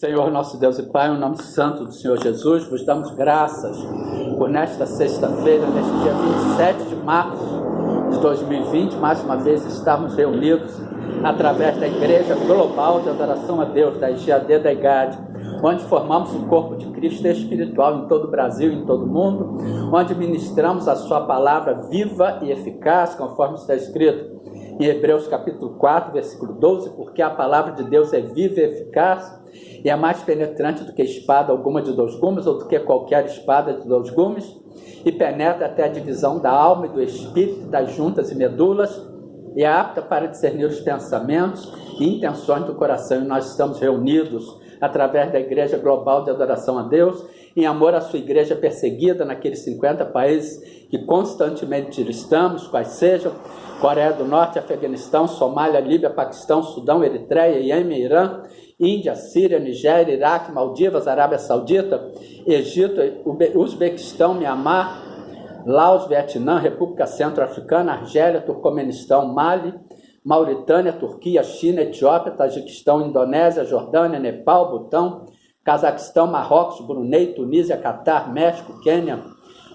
Senhor nosso Deus e Pai, em nome santo do Senhor Jesus, vos damos graças por nesta sexta-feira, neste dia 27 de março de 2020, mais uma vez estamos reunidos através da Igreja Global de Adoração a Deus, da IGAD da IGAD, onde formamos o corpo de Cristo espiritual em todo o Brasil e em todo o mundo, onde ministramos a sua palavra viva e eficaz, conforme está escrito em Hebreus capítulo 4, versículo 12, porque a palavra de Deus é viva e eficaz, e é mais penetrante do que espada alguma de dois gumes, ou do que qualquer espada de dois gumes, e penetra até a divisão da alma e do espírito, das juntas e medulas, e é apta para discernir os pensamentos e intenções do coração. E nós estamos reunidos através da Igreja Global de Adoração a Deus, em amor à sua igreja perseguida naqueles 50 países que constantemente estamos, quais sejam Coreia do Norte, Afeganistão, Somália, Líbia, Paquistão, Sudão, Eritreia, Iêmen, Irã, Índia, Síria, Nigéria, Iraque, Maldivas, Arábia Saudita, Egito, Uzbequistão, Mianmar, Laos, Vietnã, República Centro-Africana, Argélia, Turcomenistão, Mali, Mauritânia, Turquia, China, Etiópia, Tajiquistão, Indonésia, Jordânia, Nepal, Butão, Cazaquistão, Marrocos, Brunei, Tunísia, Catar, México, Quênia,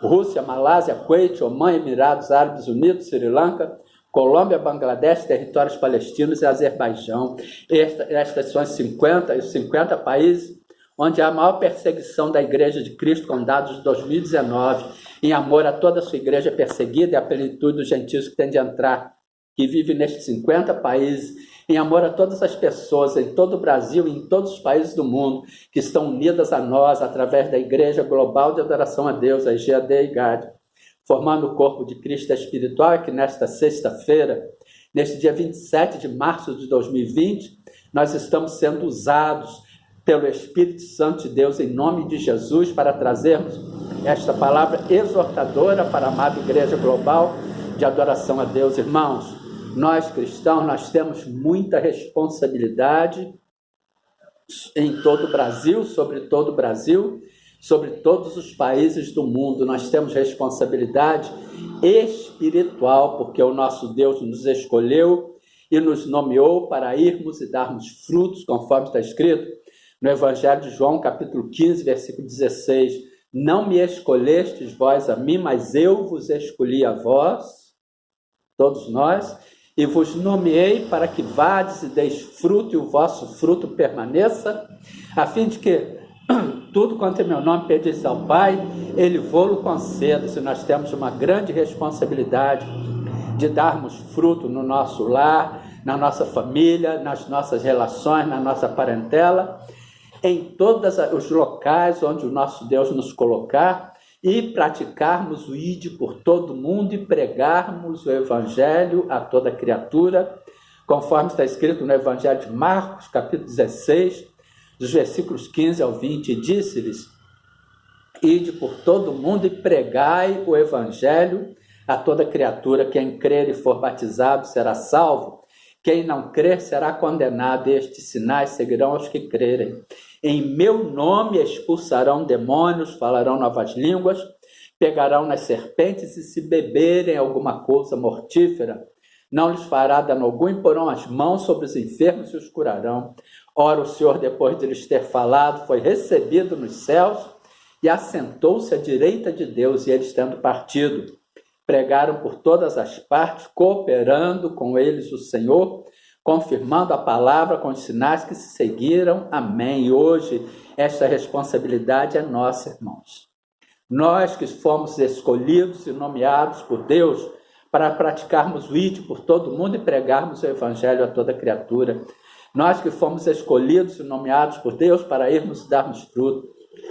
Rússia, Malásia, Kuwait, Omã, Emirados Árabes Unidos, Sri Lanka, Colômbia, Bangladesh, territórios palestinos e Azerbaijão. Estas são os 50 países onde há a maior perseguição da Igreja de Cristo, com dados de 2019, em amor a toda a sua igreja perseguida e a plenitude dos gentios que tem de entrar, que vive nestes 50 países, em amor a todas as pessoas em todo o Brasil e em todos os países do mundo que estão unidas a nós através da Igreja Global de Adoração a Deus, a IGAD e IGAD, formando o corpo de Cristo espiritual, que nesta sexta-feira, neste dia 27 de março de 2020, nós estamos sendo usados pelo Espírito Santo de Deus em nome de Jesus para trazermos esta palavra exortadora para a amada Igreja Global de Adoração a Deus. Irmãos, nós cristãos, nós temos muita responsabilidade em todo o Brasil, sobre todo o Brasil, sobre todos os países do mundo. Nós temos responsabilidade espiritual, porque o nosso Deus nos escolheu e nos nomeou para irmos e darmos frutos, conforme está escrito no Evangelho de João, capítulo 15, versículo 16. Não me escolhestes vós a mim, mas eu vos escolhi a vós, todos nós, e vos nomeei para que vades e deis fruto, e o vosso fruto permaneça, a fim de que tudo quanto em meu nome pedis ao Pai, Ele vô-lo conceda. Se nós temos uma grande responsabilidade de darmos fruto no nosso lar, na nossa família, nas nossas relações, na nossa parentela, em todos os locais onde o nosso Deus nos colocar, e praticarmos o ide por todo o mundo e pregarmos o Evangelho a toda criatura, conforme está escrito no Evangelho de Marcos, capítulo 16, dos versículos 15 ao 20, e disse-lhes: ide por todo o mundo e pregai o Evangelho a toda criatura. Quem crer e for batizado será salvo, quem não crer será condenado. Estes sinais seguirão aos que crerem. Em meu nome expulsarão demônios, falarão novas línguas, pegarão nas serpentes, e se beberem alguma coisa mortífera, não lhes fará dano algum, e porão as mãos sobre os enfermos e os curarão. Ora, o Senhor, depois de lhes ter falado, foi recebido nos céus e assentou-se à direita de Deus. E eles, tendo partido, pregaram por todas as partes, cooperando com eles o Senhor, confirmando a palavra com os sinais que se seguiram. Amém. E hoje esta responsabilidade é nossa, irmãos. Nós que fomos escolhidos e nomeados por Deus para praticarmos o ide por todo o mundo e pregarmos o Evangelho a toda criatura. Nós que fomos escolhidos e nomeados por Deus para irmos darmos fruto.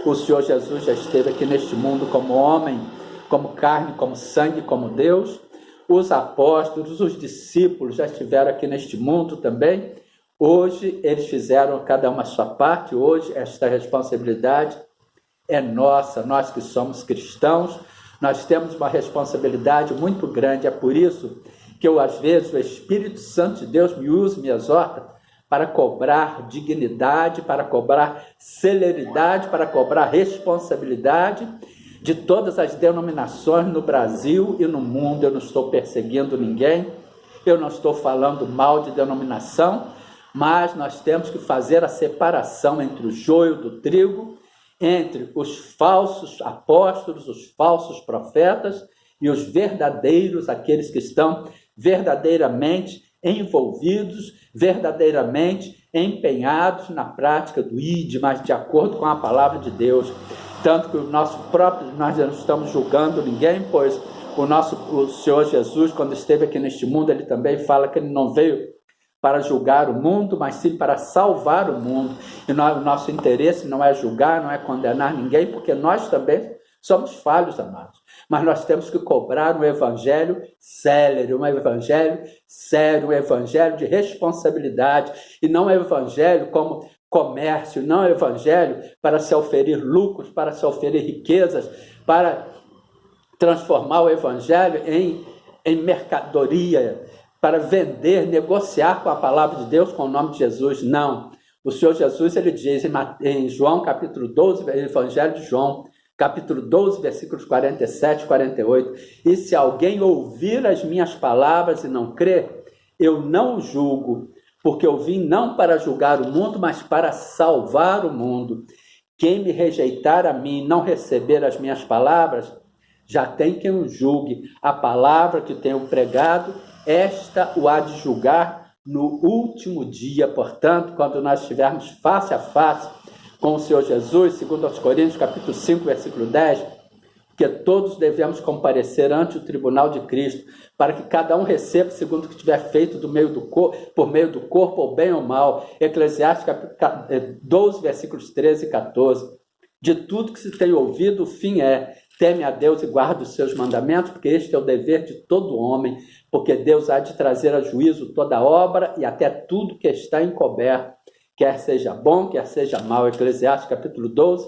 O Senhor Jesus já esteve aqui neste mundo como homem, como carne, como sangue, como Deus. Os apóstolos, os discípulos já estiveram aqui neste mundo também. Hoje eles fizeram cada uma a sua parte. Hoje esta responsabilidade é nossa. Nós que somos cristãos, nós temos uma responsabilidade muito grande. É por isso que eu, às vezes, o Espírito Santo de Deus me usa, me exorta para cobrar dignidade, para cobrar celeridade, para cobrar responsabilidade de todas as denominações no Brasil e no mundo. Eu não estou perseguindo ninguém, eu não estou falando mal de denominação, mas nós temos que fazer a separação entre o joio do trigo, entre os falsos apóstolos, os falsos profetas e os verdadeiros, aqueles que estão verdadeiramente envolvidos, verdadeiramente empenhados na prática do ID, mas de acordo com a palavra de Deus. Tanto que nós não estamos julgando ninguém, pois o Senhor Jesus, quando esteve aqui neste mundo, ele também fala que ele não veio para julgar o mundo, mas sim para salvar o mundo. E o nosso interesse não é julgar, não é condenar ninguém, porque nós também somos falhos, amados. Mas nós temos que cobrar um evangelho célere, um evangelho sério, um evangelho de responsabilidade, e não um evangelho como comércio, não um evangelho para se oferir lucros, para se oferir riquezas, para transformar o evangelho em mercadoria, para vender, negociar com a palavra de Deus, com o nome de Jesus. Não. O Senhor Jesus, ele diz em João capítulo 12, Evangelho de João, capítulo 12, versículos 47 e 48, e se alguém ouvir as minhas palavras e não crer, eu não o julgo, porque eu vim não para julgar o mundo, mas para salvar o mundo. Quem me rejeitar a mim e não receber as minhas palavras, já tem quem o julgue. A palavra que tenho pregado, esta o há de julgar no último dia. Portanto, quando nós estivermos face a face com o Senhor Jesus, segundo aos Coríntios, capítulo 5, versículo 10, que todos devemos comparecer ante o tribunal de Cristo, para que cada um receba segundo o que tiver feito por meio do corpo, ou bem ou mal. Eclesiastes, capítulo 12, versículos 13 e 14. De tudo que se tem ouvido, o fim é: teme a Deus e guarda os seus mandamentos, porque este é o dever de todo homem, porque Deus há de trazer a juízo toda obra e até tudo que está encoberto, quer seja bom, quer seja mal. Eclesiastes capítulo 12,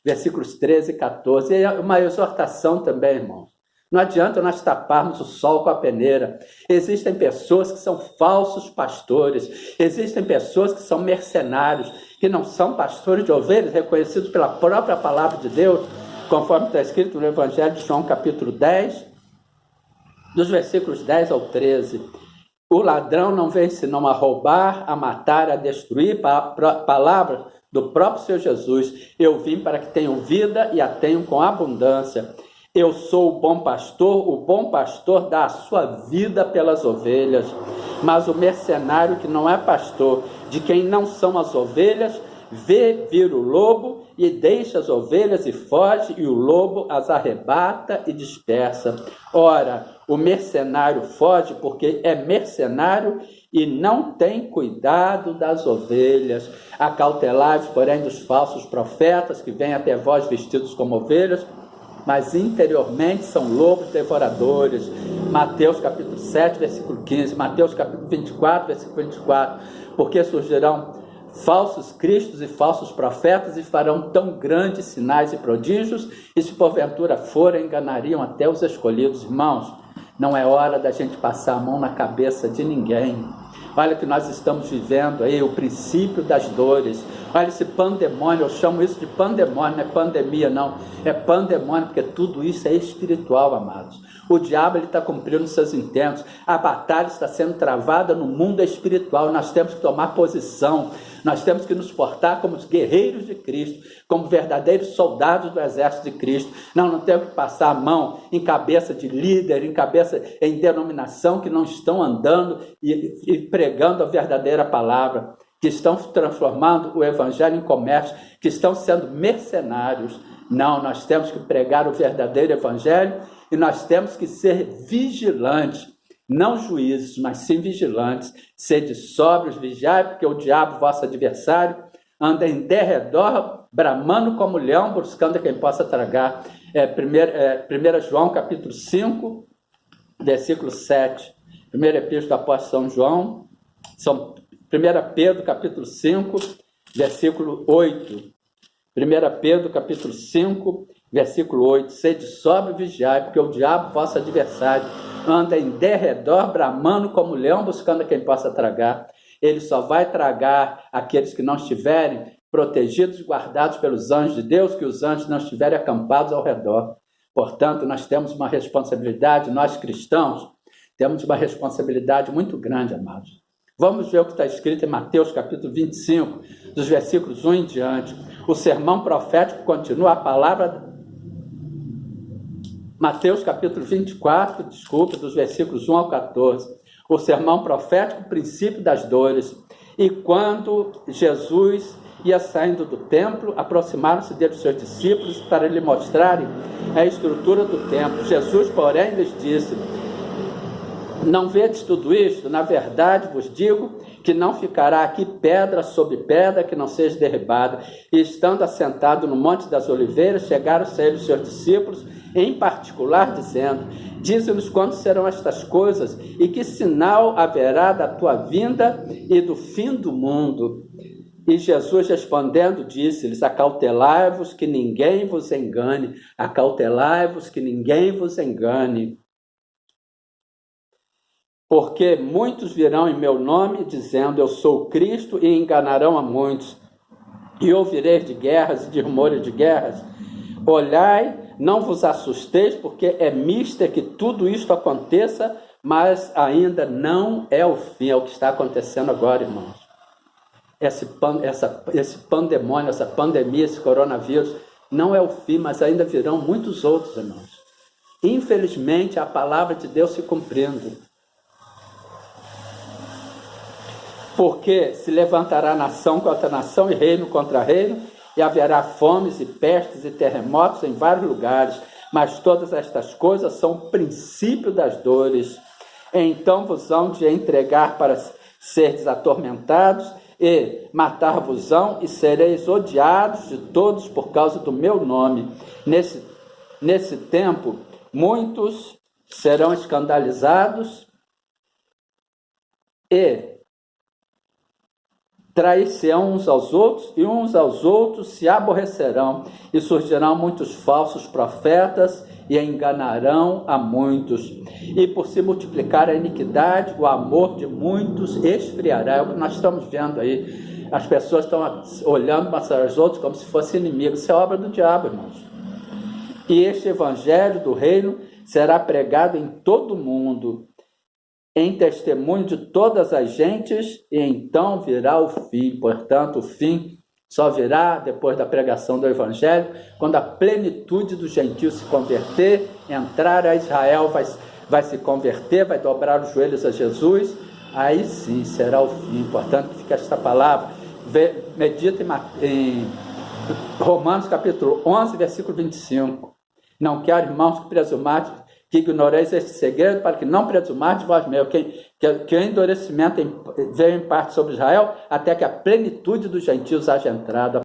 versículos 13 e 14. E é uma exortação também, irmãos. Não adianta nós taparmos o sol com a peneira. Existem pessoas que são falsos pastores, existem pessoas que são mercenários, que não são pastores de ovelhas, reconhecidos pela própria palavra de Deus, conforme está escrito no Evangelho de João, capítulo 10, dos versículos 10 ao 13. O ladrão não vem senão a roubar, a matar, a destruir. Palavra do próprio Senhor Jesus: eu vim para que tenham vida e a tenham com abundância. Eu sou o bom pastor dá a sua vida pelas ovelhas. Mas o mercenário que não é pastor, de quem não são as ovelhas, vê vir o lobo e deixa as ovelhas e foge, e o lobo as arrebata e dispersa. Ora, o mercenário foge porque é mercenário e não tem cuidado das ovelhas. Acautelai-vos, porém, dos falsos profetas que vêm até vós vestidos como ovelhas, mas interiormente são lobos devoradores. Mateus capítulo 7, versículo 15, Mateus capítulo 24, versículo 24, porque surgirão falsos cristos e falsos profetas e farão tão grandes sinais e prodígios, e se porventura forem, enganariam até os escolhidos. Irmãos, não é hora da gente passar a mão na cabeça de ninguém. Olha que nós estamos vivendo aí o princípio das dores. Olha esse pandemônio, eu chamo isso de pandemônio, não é pandemia não, é pandemônio, porque tudo isso é espiritual, amados. O diabo está cumprindo seus intentos, a batalha está sendo travada no mundo espiritual. Nós temos que tomar posição, nós temos que nos portar como os guerreiros de Cristo, como verdadeiros soldados do exército de Cristo. Não temos que passar a mão em cabeça de líder, em denominação que não estão andando e pregando a verdadeira palavra, que estão transformando o evangelho em comércio, que estão sendo mercenários. Não, nós temos que pregar o verdadeiro evangelho e nós temos que ser vigilantes, não juízes, mas sim vigilantes. Sede sóbrios, vigiai, porque o diabo, vosso adversário, anda em derredor, bramando como leão, buscando quem possa tragar. 1 João capítulo 5, versículo 7. Primeira epístola do apóstolo São João, 1 Pedro capítulo 5, versículo 8. 1 Pedro capítulo 5, versículo 8. Sede sóbrio e vigiai, porque o diabo, vosso adversário, anda em derredor, bramando como leão, buscando quem possa tragar. Ele só vai tragar aqueles que não estiverem protegidos e guardados pelos anjos de Deus, que os anjos não estiverem acampados ao redor. Portanto, nós temos uma responsabilidade, nós cristãos, temos uma responsabilidade muito grande, amados. Vamos ver o que está escrito em Mateus capítulo 25, dos versículos 1 em diante. O sermão profético continua a palavra. Mateus capítulo 24, dos versículos 1 ao 14. O sermão profético, o princípio das dores. E quando Jesus ia saindo do templo, aproximaram-se dele os seus discípulos para lhe mostrarem a estrutura do templo. Jesus, porém, lhes disse: não vedes tudo isto? Na verdade vos digo que não ficará aqui pedra sobre pedra que não seja derribada. E estando assentado no Monte das Oliveiras, chegaram-se a ele os seus discípulos, em particular, dizendo: dize-nos quando serão estas coisas, e que sinal haverá da tua vinda e do fim do mundo? E Jesus respondendo disse-lhes: acautelai-vos que ninguém vos engane, acautelai-vos que ninguém vos engane. Porque muitos virão em meu nome, dizendo: eu sou Cristo, e enganarão a muitos. E ouvireis de guerras e de rumores de guerras. Olhai, não vos assusteis, porque é mister que tudo isto aconteça, mas ainda não é o fim. É o que está acontecendo agora, irmãos. Esse pandemônio, essa pandemia, esse coronavírus, não é o fim, mas ainda virão muitos outros, irmãos. Infelizmente, a palavra de Deus se cumprindo. Porque se levantará nação contra nação e reino contra reino, e haverá fomes e pestes e terremotos em vários lugares, mas todas estas coisas são o princípio das dores. Então vos hão de entregar para seres atormentados, e matar-vos-ão, e sereis odiados de todos por causa do meu nome. Nesse tempo, muitos serão escandalizados e trair-se-ão uns aos outros, e uns aos outros se aborrecerão, e surgirão muitos falsos profetas, e enganarão a muitos. E por se multiplicar a iniquidade, o amor de muitos esfriará. É o que nós estamos vendo aí. As pessoas estão olhando umas às outras como se fossem inimigos. Isso é obra do diabo, irmãos. E este evangelho do reino será pregado em todo o mundo, em testemunho de todas as gentes, e então virá o fim. Portanto, o fim só virá depois da pregação do Evangelho, quando a plenitude dos gentios se converter, entrar a Israel, vai se converter, vai dobrar os joelhos a Jesus, aí sim será o fim. Portanto, fica esta palavra, medita em Romanos capítulo 11, versículo 25. Não quero, irmãos, que presumais, que ignoreis este segredo, para que não presumais de vós mesmos, que o endurecimento veio em parte sobre Israel, até que a plenitude dos gentios haja entrado.